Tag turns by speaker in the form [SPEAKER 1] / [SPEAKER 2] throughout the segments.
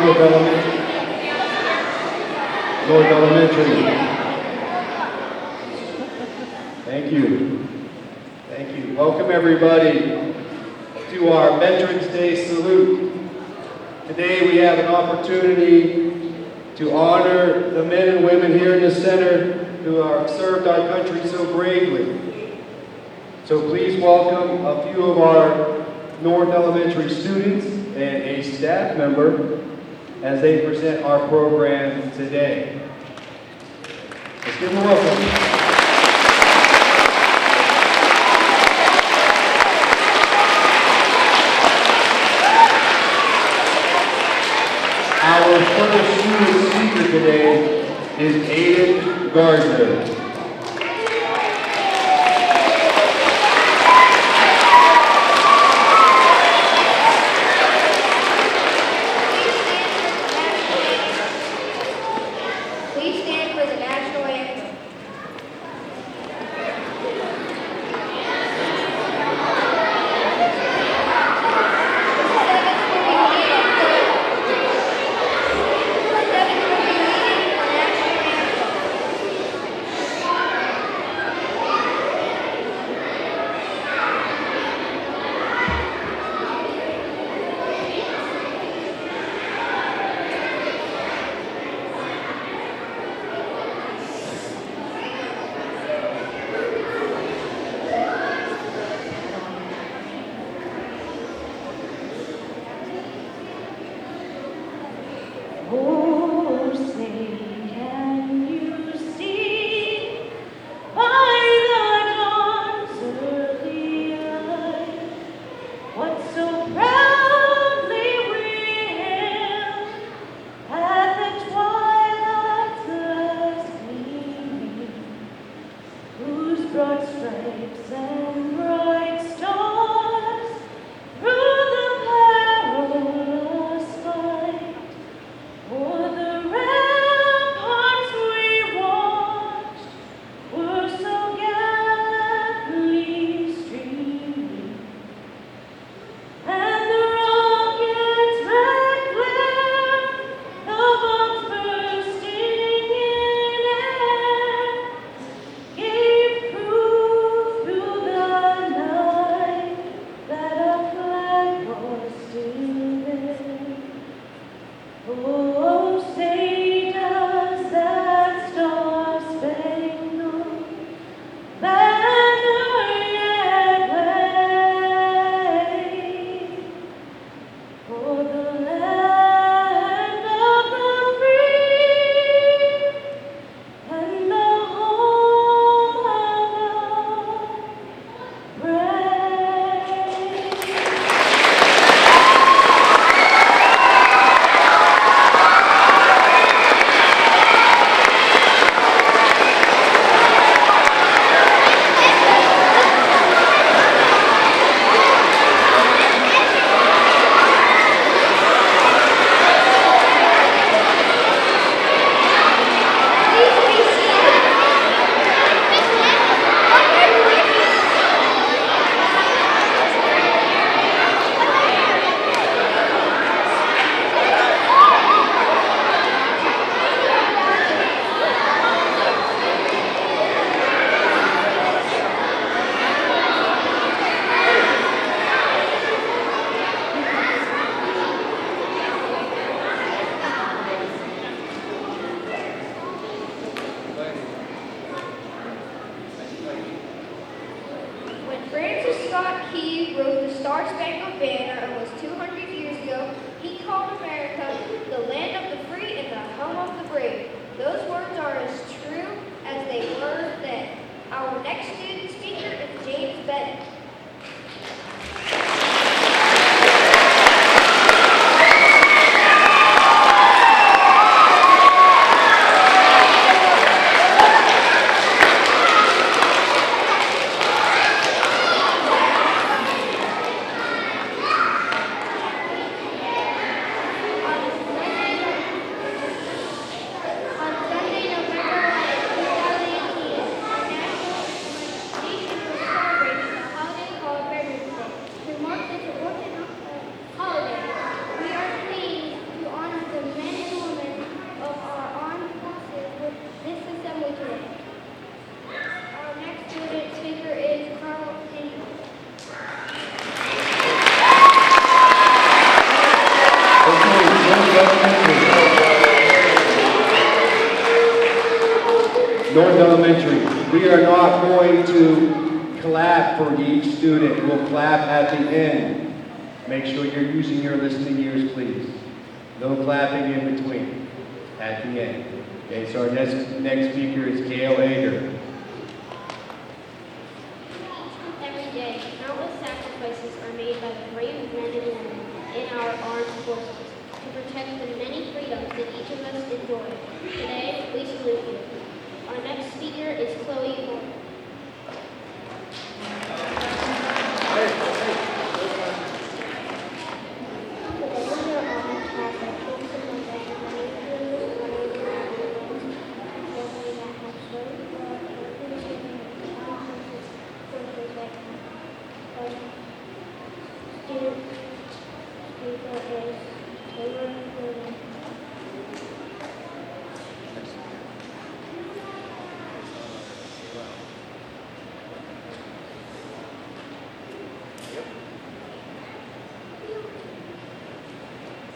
[SPEAKER 1] North Elementary. North Elementary. Thank you. Thank you. Welcome everybody to our Veterans Day salute. Today we have an opportunity to honor the men and women here in the center who have served our country so bravely. So please welcome a few of our North Elementary students and a staff member as they present our program today. Let's give them a welcome. Our first student speaker today is Aiden Gardner.
[SPEAKER 2] Please stand for the national anthem.
[SPEAKER 3] Oh, say, can you see by the dawn's early light what so proudly we hailed at the twilight's last gleaming, whose broad stripes and bright stars through the perilous fight o'er the ramparts we watched were so gallantly streaming, and the rocket's red glare, the bombs bursting in air, gave proof through the night that our flag was still there. Oh, say does that star-spangled banner yet wave for the land of the free and the home of the brave?
[SPEAKER 2] When Francis Scott Key wrote the Star-Spangled Banner almost 200 years ago, he called America the land of the free and the home of the brave. Those words are as true as they were then. Our next student speaker is James Bennett. On Sunday, November 11, 2018, our national
[SPEAKER 1] North Elementary. We are not going to clap for each student. We'll clap at the end. Make sure you're using your listening ears, please. No clapping in between. At the end. Okay, so our next speaker is Gail Ager.
[SPEAKER 4] Every day, countless sacrifices are made by the brave men and women in our armed forces to protect the many freedoms that each of us enjoy. Today, we salute you. Our next speaker is Chloe Moore.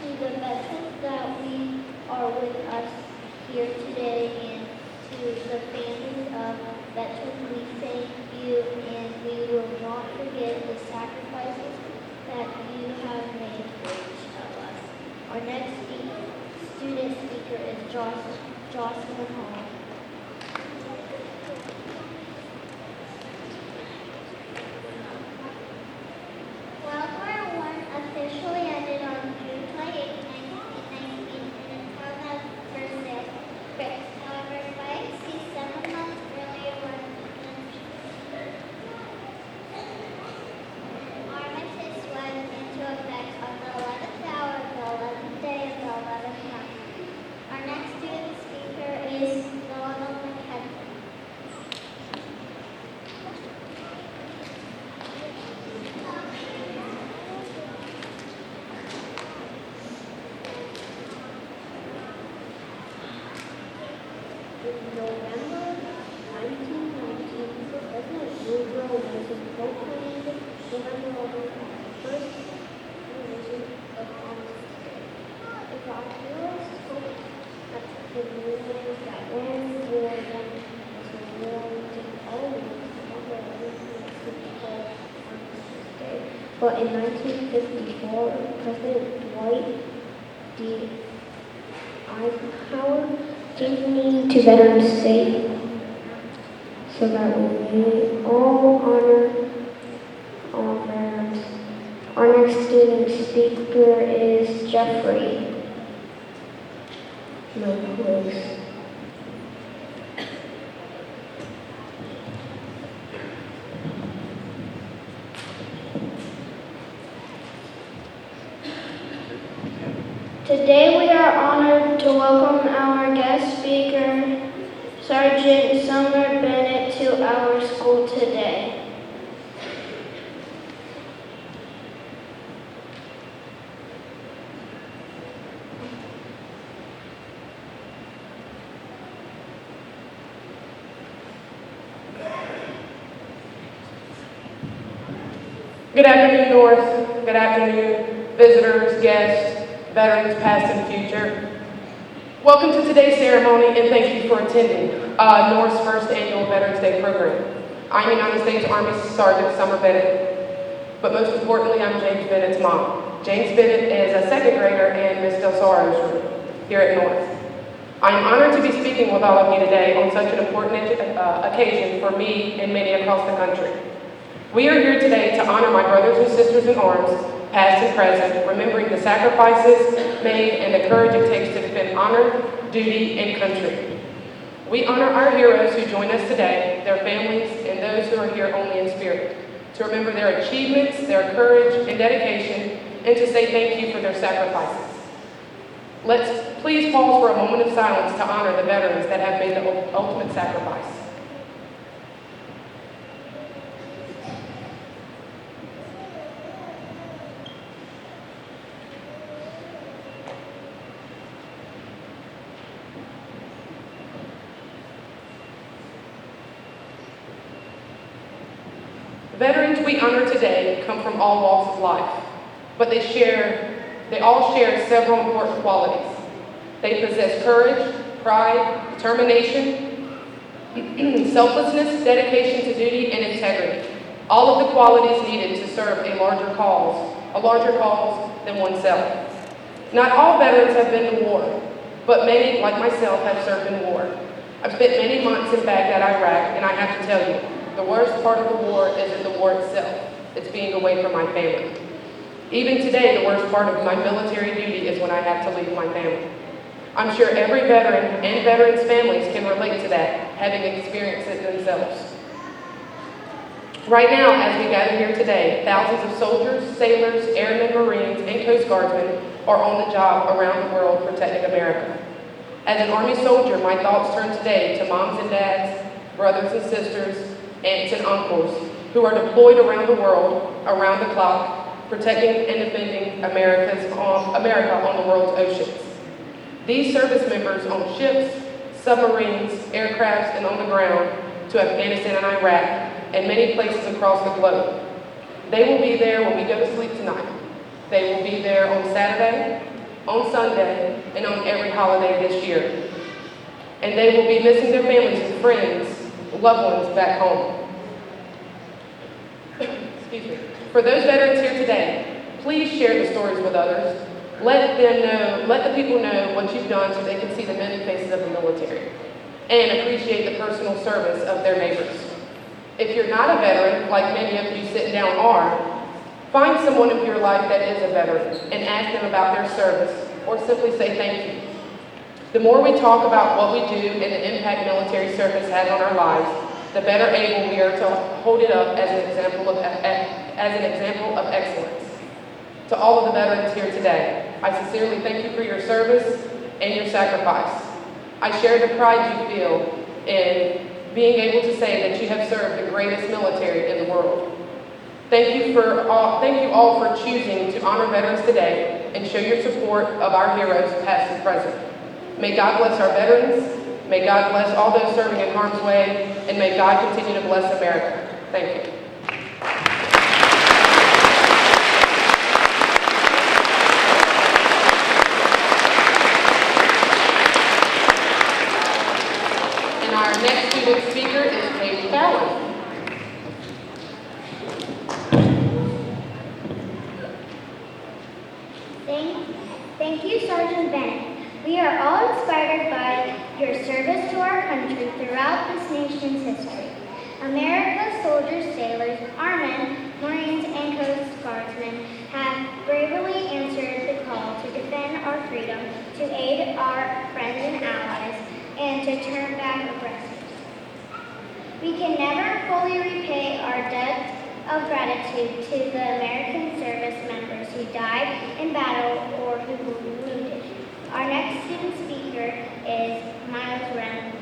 [SPEAKER 4] To the veterans that we are with us here today, and to the families of veterans, we thank you, and we will not forget the sacrifices that you have made for each of us. Our next student speaker is Jocelyn Hall. World War I officially ended on June 28, 1919, and its held as first day. However, fights ceased 7 months earlier when armistice went into effect on the 11th hour of the 11th day of the 11th month. Our next student speaker is Noah McKenzie. In November 1919, President Woodrow Wilson proclaimed November 11th as the first anniversary of Armistice Day. If our heroes hoped that the movement that ends war then was a war to always November 11th to be called Armistice Day. But in 1954, President Dwight D. Eisenhower changed the meaning to Veterans Day so that we may all honor all veterans. Our next student speaker is Jeffrey. No place.
[SPEAKER 2] Today we are honored to welcome our guest speaker, Sergeant Summer Bennett, to our school today.
[SPEAKER 5] Good afternoon, North. Good afternoon, visitors, guests, veterans past and future. Welcome to today's ceremony, and thank you for attending North's first annual Veterans Day program. I'm United States Army Sergeant Summer Bennett, but most importantly, I'm James Bennett's mom. James Bennett is a second grader in Miss Del Soro's room here at North. I am honored to be speaking with all of you today on such an important occasion for me and many across the country. We are here today to honor my brothers and sisters in arms, past and present, remembering the sacrifices made and the courage it takes to defend honor, duty, and country. We honor our heroes who join us today, their families, and those who are here only in spirit, to remember their achievements, their courage, and dedication, and to say thank you for their sacrifices. Let's please pause for a moment of silence to honor the veterans that have made the ultimate sacrifice. Veterans we honor today come from all walks of life, but they all share several important qualities. They possess courage, pride, determination, selflessness, dedication to duty, and integrity. All of the qualities needed to serve a larger cause than oneself. Not all veterans have been to war, but many, like myself, have served in war. I've spent many months in Baghdad, Iraq, and I have to tell you, the worst part of the war isn't the war itself. It's being away from my family. Even today, the worst part of my military duty is when I have to leave my family. I'm sure every veteran and veterans' families can relate to that, having experienced it themselves. Right now, as we gather here today, thousands of soldiers, sailors, airmen, Marines, and Coast Guardsmen are on the job around the world protecting America. As an Army soldier, my thoughts turn today to moms and dads, brothers and sisters, aunts and uncles who are deployed around the world, around the clock, protecting and defending America on the world's oceans. These service members on ships, submarines, aircrafts, and on the ground to Afghanistan and Iraq, and many places across the globe. They will be there when we go to sleep tonight. They will be there on Saturday, on Sunday, and on every holiday this year. And they will be missing their families and friends, loved ones back home. Excuse me. For those veterans here today, please share the stories with others. Let the people know what you've done so they can see the many faces of the military and appreciate the personal service of their neighbors. If you're not a veteran, like many of you sitting down are, find someone in your life that is a veteran and ask them about their service, or simply say thank you. The more we talk about what we do and the impact military service has on our lives, the better able we are to hold it up as an example of excellence. To all of the veterans here today, I sincerely thank you for your service and your sacrifice. I share the pride you feel in being able to say that you have served the greatest military in the world. Thank you all for choosing to honor veterans today and show your support of our heroes, past and present. May God bless our veterans, may God bless all those serving in harm's way, and may God continue to bless America. Thank you. And our next student speaker is Paige Fallon.
[SPEAKER 4] Thank you, Sergeant Bennett. We are all inspired by your service to our country throughout this nation's history. America's soldiers, sailors, airmen, Marines, and Coast Guardsmen have bravely answered the call to defend our freedom, to aid our friends and allies, and to turn back aggressors. We can never fully repay our debt of gratitude to the American service members who died in battle or who were wounded. Our next student speaker is Miles Reynolds.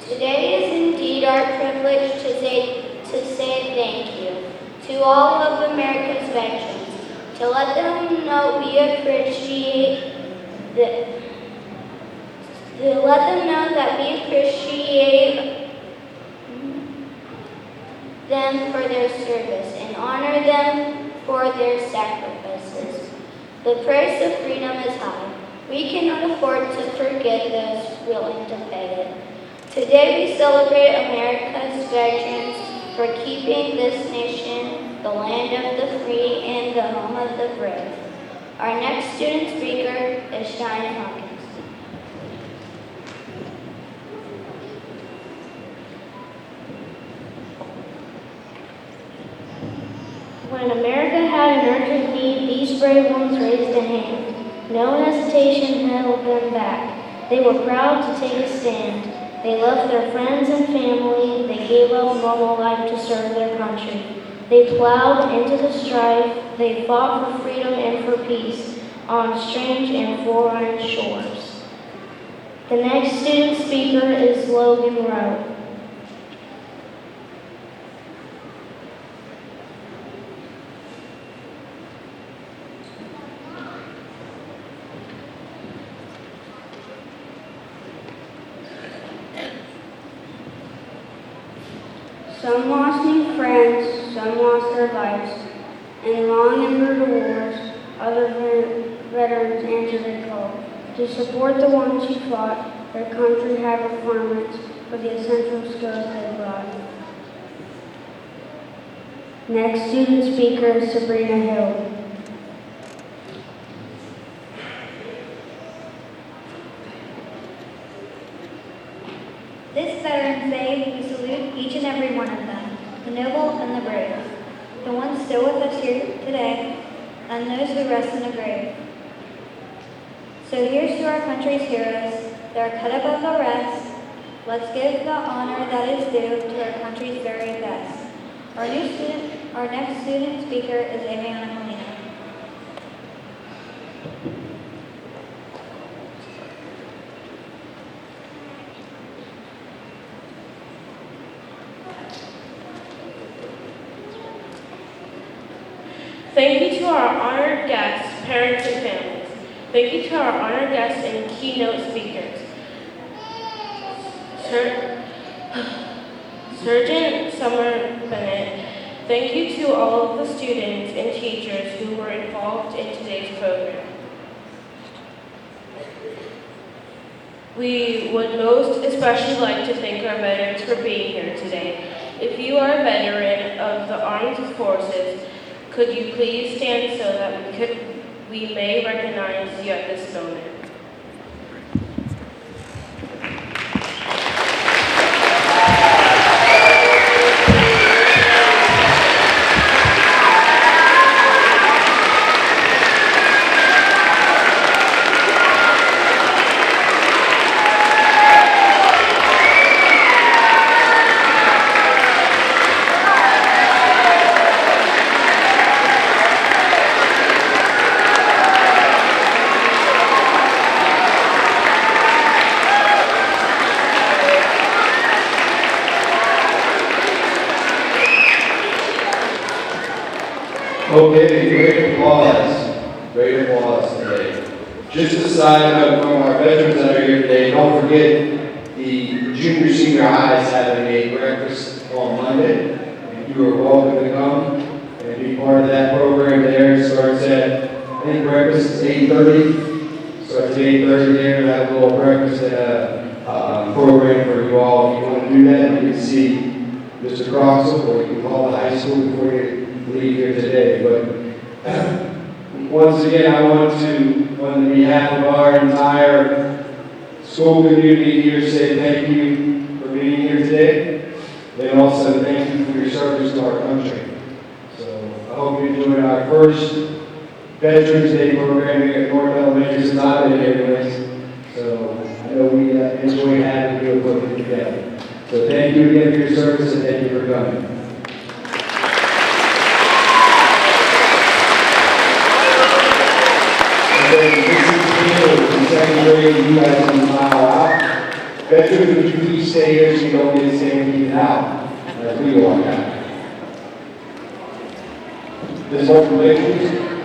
[SPEAKER 2] Today is indeed our privilege to say thank you to all of America's veterans, to let them know we appreciate them for their service and honor them for their sacrifices. The price of freedom is high. We cannot afford to forget those willing to pay it. Today we celebrate America's veterans for keeping this nation the land of the free and the home of the brave. Our next student speaker is Cheyenne Hawkins.
[SPEAKER 4] When America had an urgent need, these brave ones raised a hand. No hesitation held them back. They were proud to take a stand. They left their friends and family. They gave up normal life to serve their country. They plowed into the strife. They fought for freedom and for peace on strange and foreign shores. The next student speaker is Logan Rowe. Some lost new friends, some lost their lives, and long endured the wars. Other veterans answered the call to support the ones who fought their country had requirements for the essential skills they brought. Next student speaker is Sabrina Hill.
[SPEAKER 6] This Veterans Day, we salute each and every one of them, the noble and the brave, the ones still with us here today, and those who rest in the grave. So here's to our country's heroes that are cut above the rest. Let's give the honor that is due to our country's very best. Our next student speaker is Aviana Molina.
[SPEAKER 7] Thank you to our honored guests, parents, and families. Thank you to our honored guests and keynote speakers. Sergeant Summer Bennett, thank you to all of the students and teachers who were involved in today's program. We would most especially like to thank our veterans for being here today. If you are a veteran of the armed forces, could you please stand so that we may recognize you at this moment?
[SPEAKER 1] Okay, great applause today. Just a side note from our veterans that are here today, don't forget the junior senior high is having a breakfast on Monday. And you are welcome to come and be part of that program there. It starts at, I think breakfast is 8:30. Starts at 8:30 there, that little breakfast program for you all. If you want to do that, you can see Mr. Croxel, or you can call the high school before you leave here today. But once again, I want to, on behalf of our entire school community here, say thank you for being here today, and also thank you for your service to our country. So I hope you enjoyed our first Veterans Day program here at North Elementary, since I've been here anyways. So I know we enjoy having you and putting it together. So thank you again for your service, and thank you for coming. Second grade, you guys can smile out. Veterans, would you please stay here so you don't get anything out as we walk out. This motion, please.